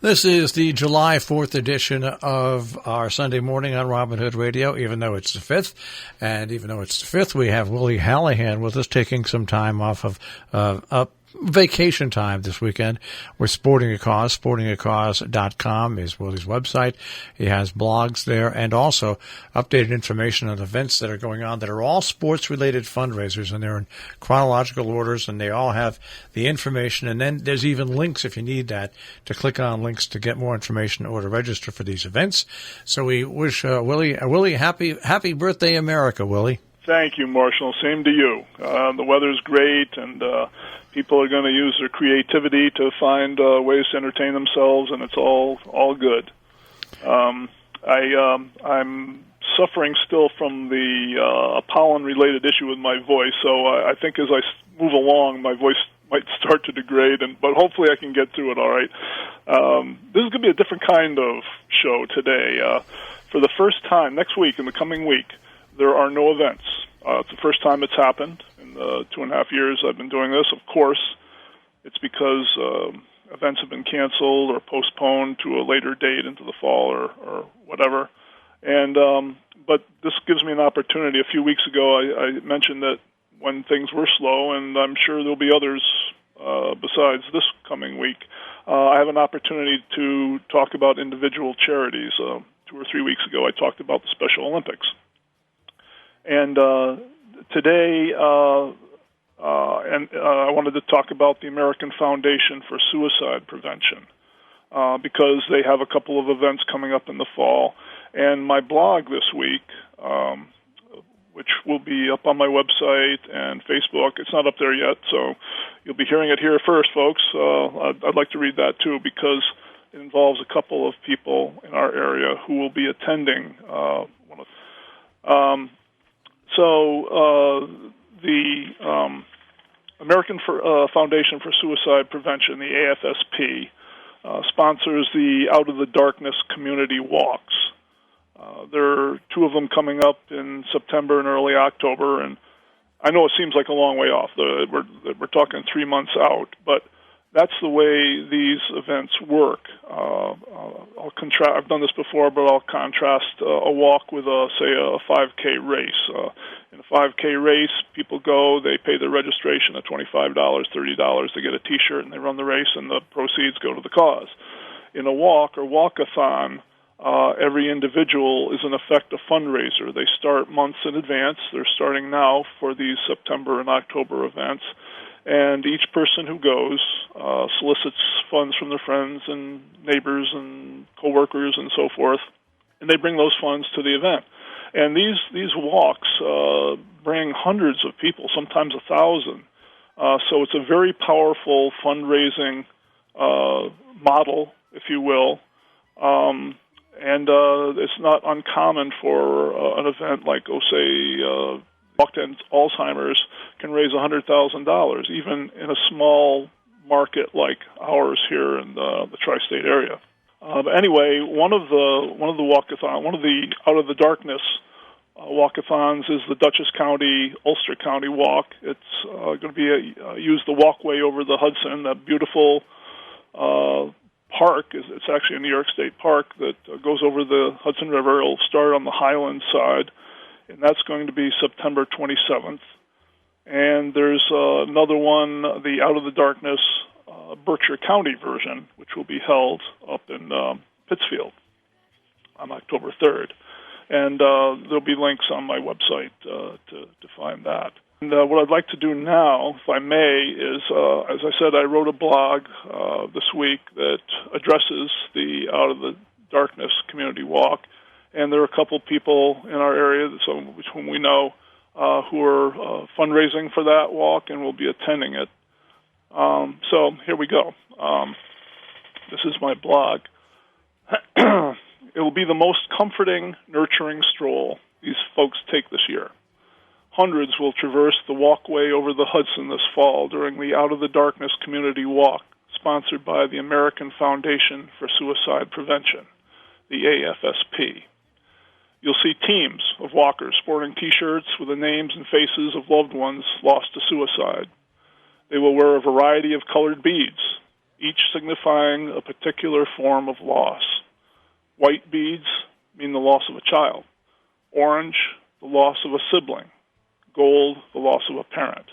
This is the July 4th edition of our Sunday morning on Robin Hood Radio, even though it's the 5th. And even though it's the 5th, we have WIllie Hallihan with us, taking some time off of vacation time this weekend. We're sporting a cause. Sportingacause.com is Willie's website. He has blogs there and also updated information on events that are going on that are all sports-related fundraisers, and they're in chronological orders, and they all have the information. And then there's even links, if you need that, to click on links to get more information or to register for these events. So we wish Willie, happy birthday, America, Willie. Thank you, Marshall. Same to you. The weather's great, and people are going to use their creativity to find ways to entertain themselves, and it's all good. I'm suffering still from the pollen-related issue with my voice, so I think as I move along, my voice might start to degrade, but hopefully I can get through it all right. This is going to be a different kind of show today. For the first time, next week, in the coming week, there are no events. It's the first time it's happened in the 2.5 years I've been doing this. Of course, it's because events have been canceled or postponed to a later date into the fall or whatever. And but this gives me an opportunity. A few weeks ago, I mentioned that when things were slow, and I'm sure there'll be others besides this coming week, I have an opportunity to talk about individual charities. 2 or 3 weeks ago, I talked about the Special Olympics. And today, I wanted to talk about the American Foundation for Suicide Prevention because they have a couple of events coming up in the fall. And my blog this week, which will be up on my website and Facebook, it's not up there yet, so you'll be hearing it here first, folks. I'd like to read that, too, because it involves a couple of people in our area who will be attending one of the American Foundation for Suicide Prevention, the AFSP, sponsors the Out of the Darkness community walks. There are 2 of them coming up in September and early October, and I know it seems like a long way off. We're talking 3 months out, but that's the way these events work. I've done this before, but I'll contrast a walk with, say, a 5K race. In a 5K race, people go, they pay their registration at $25, $30, they get a T-shirt, and they run the race, and the proceeds go to the cause. In a walk or walkathon, every individual is, in effect, a fundraiser. They start months in advance. They're starting now for these September and October events. And each person who goes solicits funds from their friends and neighbors and coworkers and so forth, and they bring those funds to the event. And these walks bring hundreds of people, sometimes 1,000. So it's a very powerful fundraising model, if you will. And it's not uncommon for an event like, say, Walk to End Alzheimer's can raise $100,000, even in a small market like ours here in the tri-state area. But anyway, one of the Out of the Darkness walkathons is the Dutchess County, Ulster County walk. It's going to be use the walkway over the Hudson, that beautiful park. It's actually a New York State park that goes over the Hudson River. It'll start on the Highland side, and that's going to be September 27th. And there's another one, the Out of the Darkness Berkshire County version, which will be held up in Pittsfield on October 3rd. And there'll be links on my website to find that. And what I'd like to do now, if I may, is, as I said, I wrote a blog this week that addresses the Out of the Darkness community walk. And there are a couple people in our area, whom we know, who are fundraising for that walk and will be attending it. So here we go. This is my blog. It will be the most comforting, nurturing stroll these folks take this year. Hundreds will traverse the walkway over the Hudson this fall during the Out of the Darkness community walk, sponsored by the American Foundation for Suicide Prevention, the AFSP. You'll see teams of walkers sporting T-shirts with the names and faces of loved ones lost to suicide. They will wear a variety of colored beads, each signifying a particular form of loss. White beads mean the loss of a child. Orange, the loss of a sibling. Gold, the loss of a parent.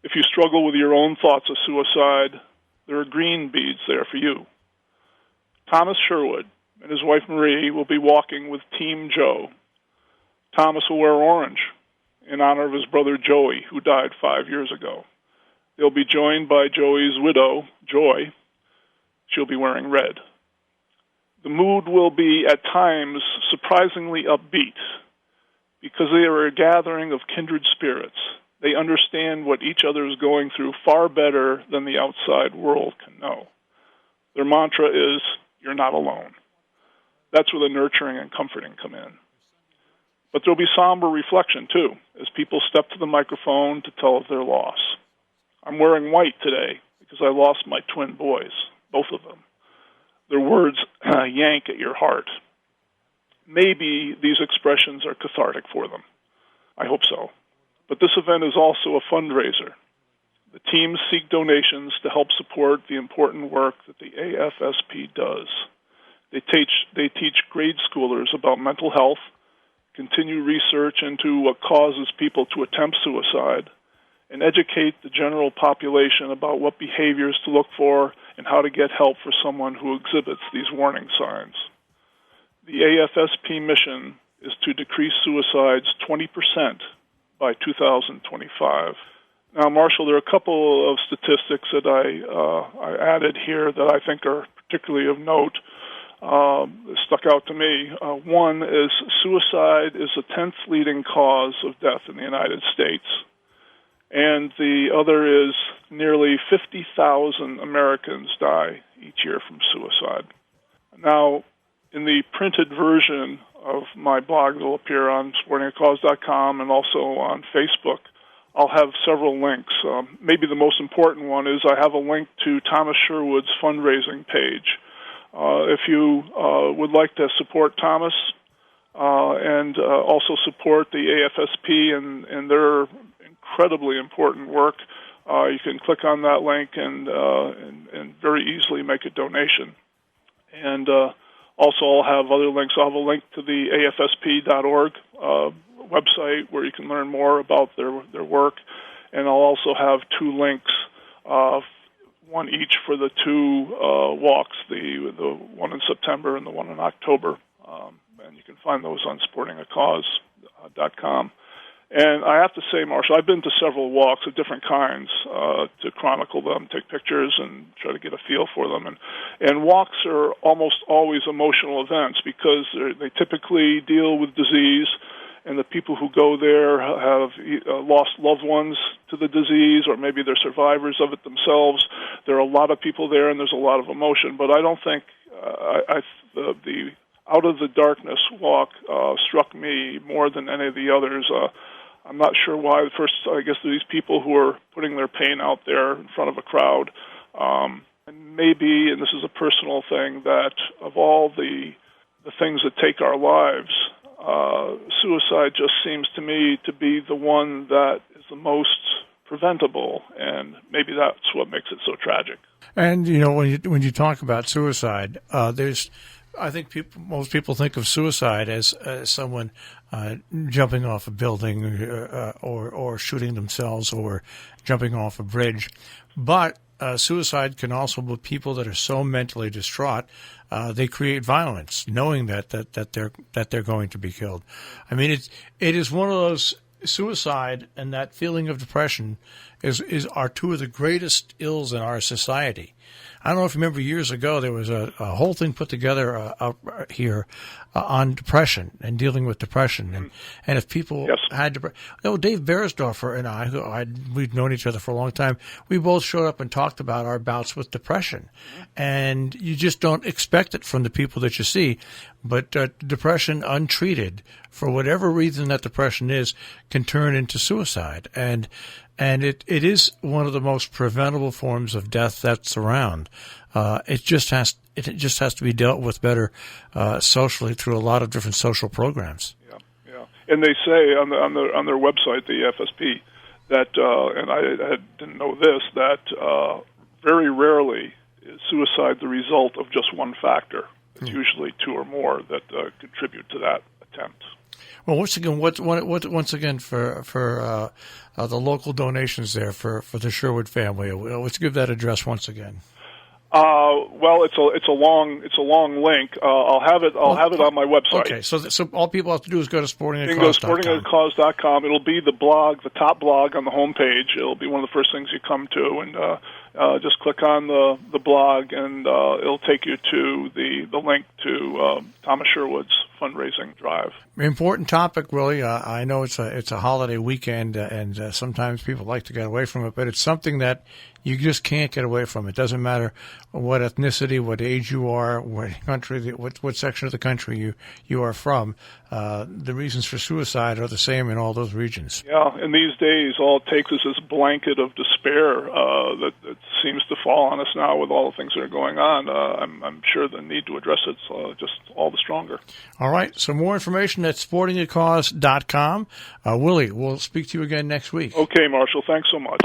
If you struggle with your own thoughts of suicide, there are green beads there for you. Thomas Sherwood and his wife Marie will be walking with Team Joe. Thomas will wear orange in honor of his brother Joey, who died 5 years ago. They'll be joined by Joey's widow, Joy. She'll be wearing red. The mood will be, at times, surprisingly upbeat because they are a gathering of kindred spirits. They understand what each other is going through far better than the outside world can know. Their mantra is, "You're not alone." That's where the nurturing and comforting come in. But there'll be somber reflection, too, as people step to the microphone to tell of their loss. I'm wearing white today because I lost my twin boys, both of them. Their words yank at your heart. Maybe these expressions are cathartic for them. I hope so. But this event is also a fundraiser. The teams seek donations to help support the important work that the AFSP does. They teach grade schoolers about mental health, continue research into what causes people to attempt suicide, and educate the general population about what behaviors to look for and how to get help for someone who exhibits these warning signs. The AFSP mission is to decrease suicides 20% by 2025. Now, Marshall, there are a couple of statistics that I added here that I think are particularly of note. Stuck out to me. One is suicide is the 10th leading cause of death in the United States. And the other is nearly 50,000 Americans die each year from suicide. Now, in the printed version of my blog that will appear on supportingacause.com and also on Facebook, I'll have several links. Maybe the most important one is I have a link to Thomas Sherwood's fundraising page. If you would like to support Thomas and also support the AFSP and their incredibly important work, you can click on that link and very easily make a donation. And also I'll have other links. I'll have a link to the AFSP.org website where you can learn more about their work. And I'll also have two links, one each for the two walks, the one in September and the one in October. And you can find those on supportingacause.com. And I have to say, Marshall, I've been to several walks of different kinds to chronicle them, take pictures, and try to get a feel for them. And walks are almost always emotional events because they typically deal with disease, and the people who go there have lost loved ones to the disease, or maybe they're survivors of it themselves. There are a lot of people there, and there's a lot of emotion. But I don't think the Out of the Darkness walk struck me more than any of the others. I'm not sure why. First, I guess these people who are putting their pain out there in front of a crowd, and maybe, and this is a personal thing, that of all the things that take our lives, suicide just seems to me to be the one that is the most preventable, and maybe that's what makes it so tragic. And when you talk about suicide, I think most people think of suicide as someone jumping off a building or shooting themselves or jumping off a bridge. But suicide can also be people that are so mentally distraught they create violence, knowing that they're going to be killed. I mean, it is one of those. Suicide and that feeling of depression are two of the greatest ills in our society. I don't know if you remember years ago, there was a whole thing put together here on depression and dealing with depression. And if people had depression, Dave Beresdorfer and I, we'd known each other for a long time, we both showed up and talked about our bouts with depression. And you just don't expect it from the people that you see. But depression untreated, for whatever reason that depression is, can turn into suicide. And it is one of the most preventable forms of death that's around. It just has to be dealt with better socially through a lot of different social programs. Yeah. And they say on their website, the FSP, that and I didn't know this, that very rarely is suicide the result of just one factor? It's usually two or more that contribute to that attempt. Well, once again, for the local donations there for the Sherwood family, let's give that address once again. Well, it's a long link. I'll have it on my website. Okay, so all people have to do is go to sportingacause.com. Go to sportingacause.com. It'll be the blog, the top blog on the homepage. It'll be one of the first things you come to, and just click on the blog, and it'll take you to the link to Thomas Sherwood's fundraising drive. Important topic, Willie. I know it's a holiday weekend, and sometimes people like to get away from it, but it's something that you just can't get away from. It doesn't matter what ethnicity, what age you are, what country, what section of the country you are from. The reasons for suicide are the same in all those regions. Yeah, and these days, all it takes is this blanket of despair that seems to fall on us now with all the things that are going on. I'm sure the need to address it's just all the stronger. All right, so more information at sportingacause.com. Willie, we'll speak to you again next week. Okay, Marshall, thanks so much.